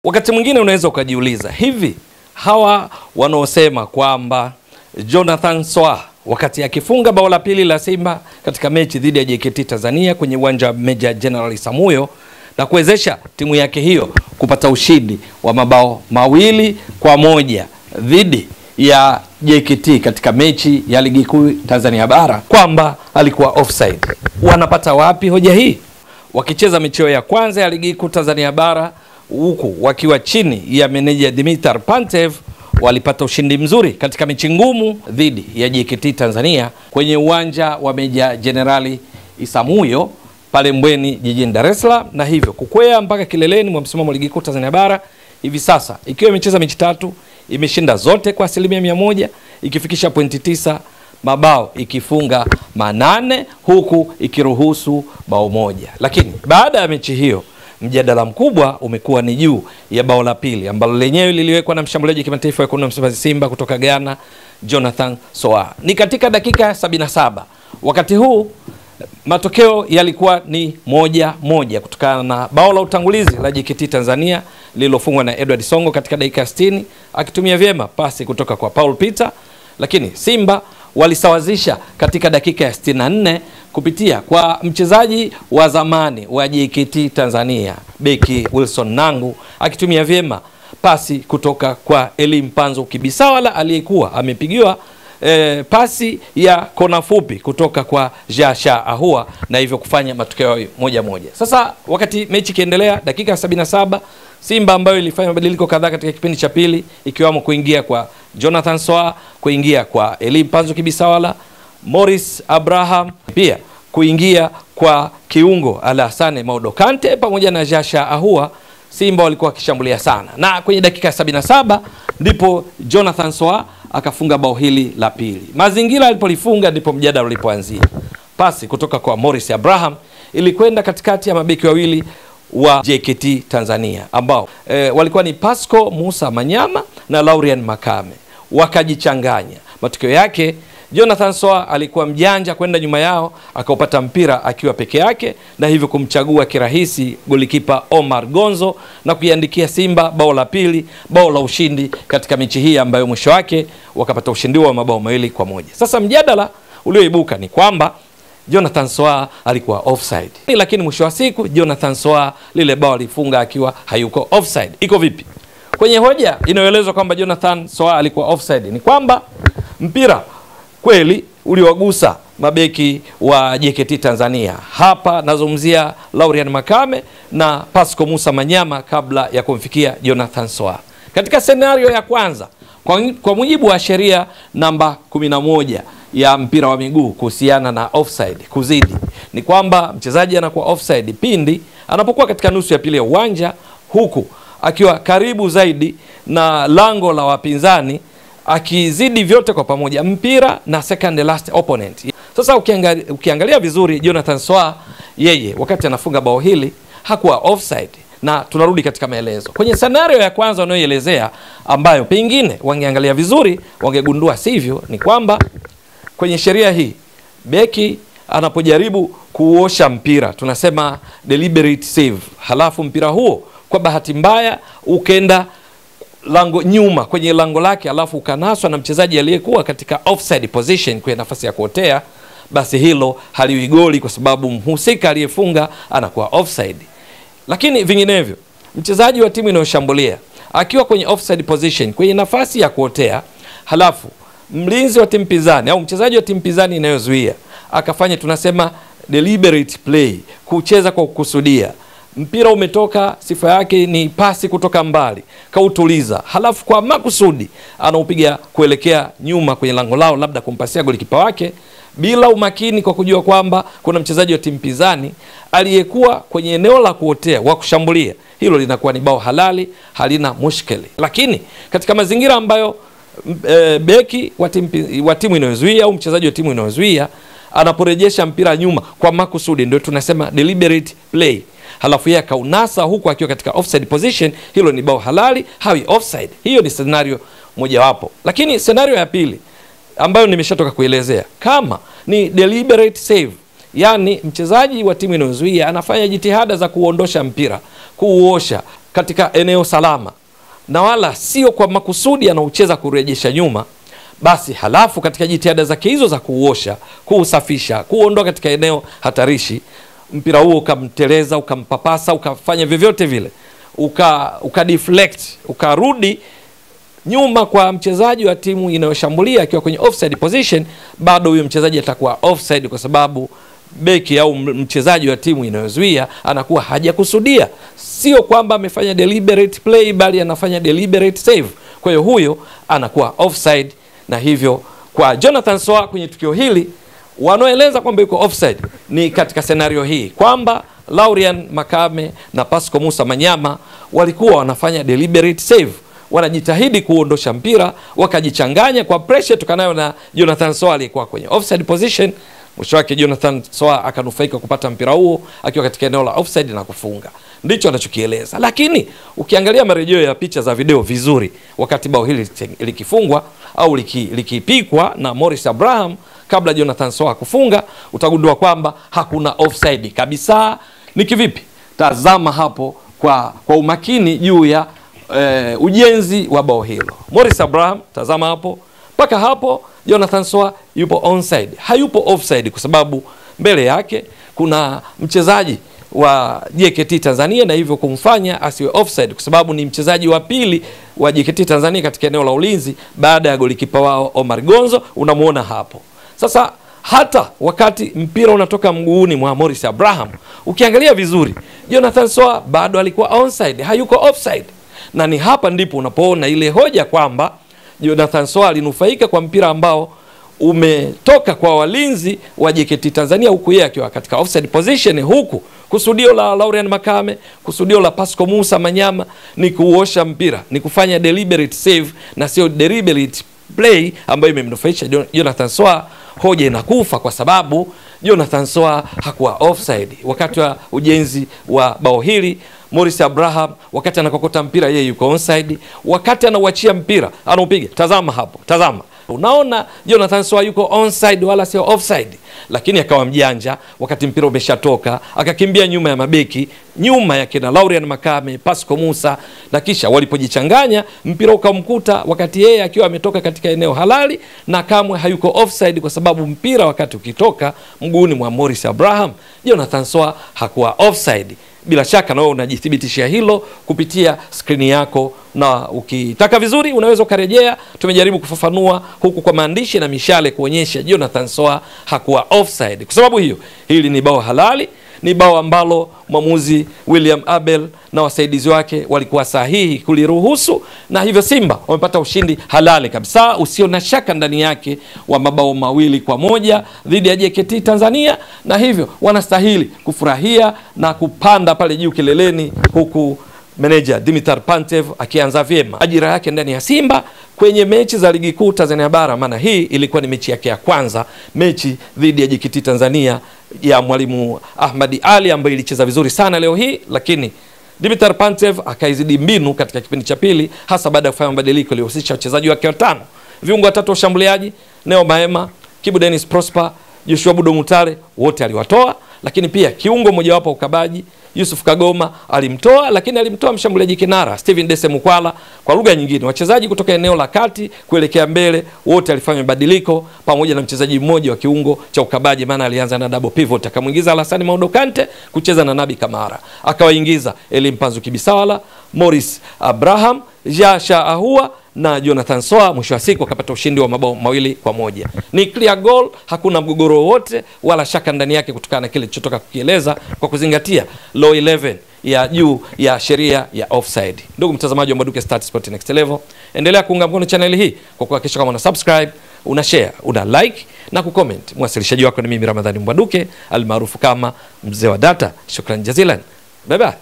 Wakati mwingine unaweza ukajiuliza, hivi hawa wanaosema kwamba Jonathan Soa wakati akifunga bao la pili la Simba katika mechi dhidi ya JKT Tanzania kwenye uwanja wa Meja General Isamuhyo na kuwezesha timu yake hiyo kupata ushindi wa mabao 2-1 dhidi ya JKT katika mechi ya Ligi Kuu Tanzania Bara, kwamba alikuwa offside. Wanapata wapi hoja hii? Wakicheza mechi ya kwanza ya Ligi Kuu Tanzania Bara huku wakiwa chini ya meneja Dimitar Pantev, walipata ushindi mzuri katika mechi ngumu dhidi ya JKT Tanzania kwenye uwanja wa Meja Generali Isamuhyo pale Mbweni jijini Dar es Salaam, na hivyo kukwea mpaka kileleni mwa msimamo wa Ligi Kuu Tanzania Bara hivi sasa, ikiwa imecheza mechi 3, imeshinda zote kwa 100%, ikifikisha pointi 9, mabao ikifunga 8 huku ikiruhusu bao 1. Lakini baada ya mechi hiyo mjadala mkubwa umekuwa ni juu ya bao la pili ambalo lenyewe liliwekwa na mshambuliaji kimataifa wa kundi Msimbazi Simba kutoka Ghana, Jonathan Soa. Ni katika dakika 77. Wakati huu matokeo yalikuwa ni 1-1 kutokana na bao la utangulizi la JKT Tanzania lililofungwa na Edward Songo katika dakika 60 akitumia vyema pasi kutoka kwa Paul Peter, lakini Simba walisawazisha katika dakika ya 64 kupitia kwa mchezaji wa zamani wa JKT Tanzania, beki Wilson Nangu, akitumia vyema pasi kutoka kwa Elim Panzo Kibisawala aliyekuwa amepigiwa pasi ya kona fupi kutoka kwa Jasha Ahua, na hivyo kufanya matokeo 1-1. Sasa wakati mechi kiendelea, dakika 77, Simba ambayo ilifanya mabadiliko kadhaa katika kipindi cha pili, ikiwamo kuingia kwa Jonathan Soa, kuingia kwa Elim Panzo Kibisawala, Morris Abraham, pia kuingia kwa kiungo Alassane Maudo Kante pamoja na Jasha Ahua, Simba walikuwa wakishambulia sana. Na kwenye dakika 77 ndipo Jonathan Soa akafunga bao hili la pili. Mazingira alipolifunga ndipo mjadala ulipoanzia. Pasi kutoka kwa Morris Abraham ilikwenda katikati ya mabeki wawili wa JKT Tanzania ambao walikuwa ni Pasco Musa Manyama na Laurian Makame, wakajichanganya. Matokeo yake Jonathan Soa alikuwa mjanja kwenda nyuma yao, akaupata mpira akiwa peke yake, na hivyo kumchagua kirahisi golikipa Omar Gonzo na kuiandikia Simba bao la pili, bao la ushindi katika mechi hii ambayo mwisho wake wakapata ushindi wa mabao 2-1. Sasa mjadala ulioibuka ni kwamba Jonathan Soa alikuwa offside. Lakini mwisho wa siku Jonathan Soa lile bao alifunga akiwa hayuko offside. Iko vipi? Kwenye hoja inayoelezwa kwamba Jonathan Soa alikuwa offside ni kwamba mpira kweli uliwagusa mabeki wa JKT Tanzania. Hapa nazungumzia Laurian Makame na Pasco Musa Manyama kabla ya kumfikia Jonathan Soa. Katika senario ya kwanza, kwa mujibu wa sheria namba 11 ya mpira wa miguu kuhusiana na offside kuzidi, ni kwamba mchezaji anakuwa offside pindi anapokuwa katika nusu ya pili ya uwanja huku akiwa karibu zaidi na lango la wapinzani, akizidi vyote kwa pamoja mpira na second last opponent. Sasa ukiangalia vizuri Jonathan Soa yeye wakati anafunga bao hili hakuwa offside, na tunarudi katika maelezo. Kwenye scenario ya kwanza wanayoelezea ambayo pengine wangeangalia vizuri wangegundua sivyo, ni kwamba kwenye sheria hii beki anapojaribu kuosha mpira tunasema deliberate save, halafu mpira huo kwa bahati mbaya ukenda lango nyuma kwenye lango lake, alafu ukanaswa na mchezaji aliyekuwa katika offside position kwa nafasi ya kuotea, basi hilo haliwi goli kwa sababu mhusika aliyefunga anakuwa offside. Lakini vinginevyo mchezaji wa timu inayoshambulia akiwa kwenye offside position kwenye nafasi ya kuotea, halafu mlinzi wa timu pinzani au mchezaji wa timu pinzani inayozuia akafanya tunasema deliberate play, kucheza kwa kukusudia, mpira umetoka, sifa yake ni pasi kutoka mbali, kautuliza, halafu kwa makusudi anaupiga kuelekea nyuma kwenye lango lao, labda kumpasia golikipa wake bila umakini, kwa kujua kwamba kuna mchezaji wa timu pinzani aliyekuwa kwenye eneo la kuotea wa kushambulia, hilo linakuwa ni bao halali, halina mushkeli. Lakini katika mazingira ambayo beki wa timu inayozuia au mchezaji wa timu inayozuia anaporejesha mpira nyuma kwa makusudi, ndio tunasema deliberate play, halafu yeye kaunasa huku akiwa katika offside position, hilo ni bao halali, hawi offside. Hiyo ni scenario mojawapo. Lakini scenario ya pili ambayo nimeshatoka kuelezea, kama ni deliberate save, yani mchezaji wa timu inayozuia anafanya jitihada za kuondosha mpira, kuuosha katika eneo salama na wala sio kwa makusudi anaucheza kurejesha nyuma, basi halafu katika jitihada zake hizo za kuuosha, kuusafisha, kuondoa katika eneo hatarishi, mpira huo ukamteleza, ukampapasa, ukafanya vyovyote vile, deflect, ukarudi nyuma kwa mchezaji wa timu inayoshambulia akiwa kwenye offside position, bado huyo mchezaji atakuwa offside kwa sababu beki au mchezaji wa timu inayozuia anakuwa hajakusudia. Sio kwamba amefanya deliberate play, bali anafanya deliberate save. Kwa hiyo huyo anakuwa offside, na hivyo kwa Jonathan Soa kwenye tukio hili wanaoeleza kwamba yuko offside ni katika scenario hii kwamba Laurian Makame na Pasco Musa Manyama walikuwa wanafanya deliberate save, wanajitahidi kuondosha mpira, wakajichanganya kwa pressure tukanayo na Jonathan Soa aliyekuwa kwenye offside position. Mwisho wake Jonathan Soa akanufaika kupata mpira huo akiwa katika eneo la offside na kufunga. Ndicho anachokieleza. Lakini ukiangalia marejeo ya picha za video vizuri, wakati bao hili likifungwa au likipikwa na Morris Abraham kabla Jonathan Soa kufunga, utagundua kwamba hakuna offside kabisa. Ni kivipi? Tazama hapo kwa umakini juu ya ujenzi wa bao hilo. Morris Abraham, tazama hapo. Mpaka hapo Jonathan Soa yupo onside, hayupo offside, kwa sababu mbele yake kuna mchezaji wa JKT Tanzania na hivyo kumfanya asiwe offside, kwa sababu ni mchezaji wa pili wa JKT Tanzania katika eneo la ulinzi baada ya golikipa wao Omar Gonzo, unamuona hapo. Sasa hata wakati mpira unatoka mguuni mwa Morris Abraham, ukiangalia vizuri Jonathan Soa bado alikuwa onside, hayuko offside. Na ni hapa ndipo unapoona ile hoja kwamba Jonathan Soa alinufaika kwa mpira ambao umetoka kwa walinzi wa JKT Tanzania, huku yeye akiwa katika offside position, huku kusudio la Laurian Makame, kusudio la Pasco Musa Manyama ni kuosha mpira, ni kufanya deliberate save na sio deliberate play ambayo imemnufaisha Jonathan Soa. Hoja inakufa kwa sababu Jonathan Soa hakuwa offside wakati wa ujenzi wa bao hili. Morris Abraham wakati anakokota mpira yeye yuko onside, wakati anauachia mpira anaupiga, tazama hapo, tazama, unaona Jonathan Soa yuko onside wala sio offside. Lakini akawa mjanja, wakati mpira umeshatoka akakimbia nyuma ya mabeki, nyuma ya kina Laurian Makame, Pasco Musa, na kisha walipojichanganya mpira ukamkuta wakati yeye akiwa ametoka katika eneo halali, na kamwe hayuko offside kwa sababu mpira wakati ukitoka mguuni mwa Morris Abraham, Jonathan Soa hakuwa offside. Bila shaka na wewe unajithibitishia hilo kupitia skrini yako, na ukitaka vizuri unaweza ukarejea. Tumejaribu kufafanua huku kwa maandishi na mishale kuonyesha Jonathan Soa hakuwa offside. Kwa sababu hiyo, hili ni bao halali, ni bao ambalo mwamuzi William Abel na wasaidizi wake walikuwa sahihi kuliruhusu, na hivyo Simba wamepata ushindi halali kabisa usio na shaka ndani yake wa mabao 2-1 dhidi ya JKT Tanzania, na hivyo wanastahili kufurahia na kupanda pale juu kileleni, huku meneja Dimitar Pantev akianza vyema ajira yake ndani ya Simba kwenye mechi za ligi kuu Tanzania bara. Maana hii ilikuwa ni mechi yake ya kwanza, mechi dhidi ya JKT Tanzania ya mwalimu Ahmadi Ali ambayo ilicheza vizuri sana leo hii, lakini Dimitar Pantev akaizidi mbinu katika kipindi cha pili, hasa baada ya kufanya mabadiliko yaliyohusisha wachezaji wake watano, viungo watatu wa ushambuliaji, Neo Maema, Kibu Dennis Prosper, Joshua Budo Mutale, wote aliwatoa, lakini pia kiungo mmoja wapo ukabaji Yusuf Kagoma alimtoa, lakini alimtoa mshambuliaji kinara Steven Dese Mukwala. Kwa lugha nyingine, wachezaji kutoka eneo la kati kuelekea mbele wote alifanya mabadiliko, pamoja na mchezaji mmoja wa kiungo cha ukabaji, maana alianza na double pivot, akamuingiza Alassane Maudo Kante kucheza na Nabi Kamara, akawaingiza Elimpanzu Kibisawala, Morris Abraham, Jasha Ahua na Jonathan Soa. Mwisho wa siku akapata ushindi wa mabao 2-1. Ni clear goal, hakuna mgogoro wote wala shaka ndani yake kutokana na kile kilichotoka kukieleza kwa kuzingatia law 11 ya juu ya sheria ya offside. Ndugu mtazamaji wa Mbwaduke Stats Sport Next Level, endelea kuunga mkono channel hii kwa kuhakikisha kama una subscribe, una share, una like na kucomment. Mwasilishaji wako ni mimi Ramadhani Mbwaduke almaarufu kama Mzee wa Data. Shukrani jazilan. Bye bye.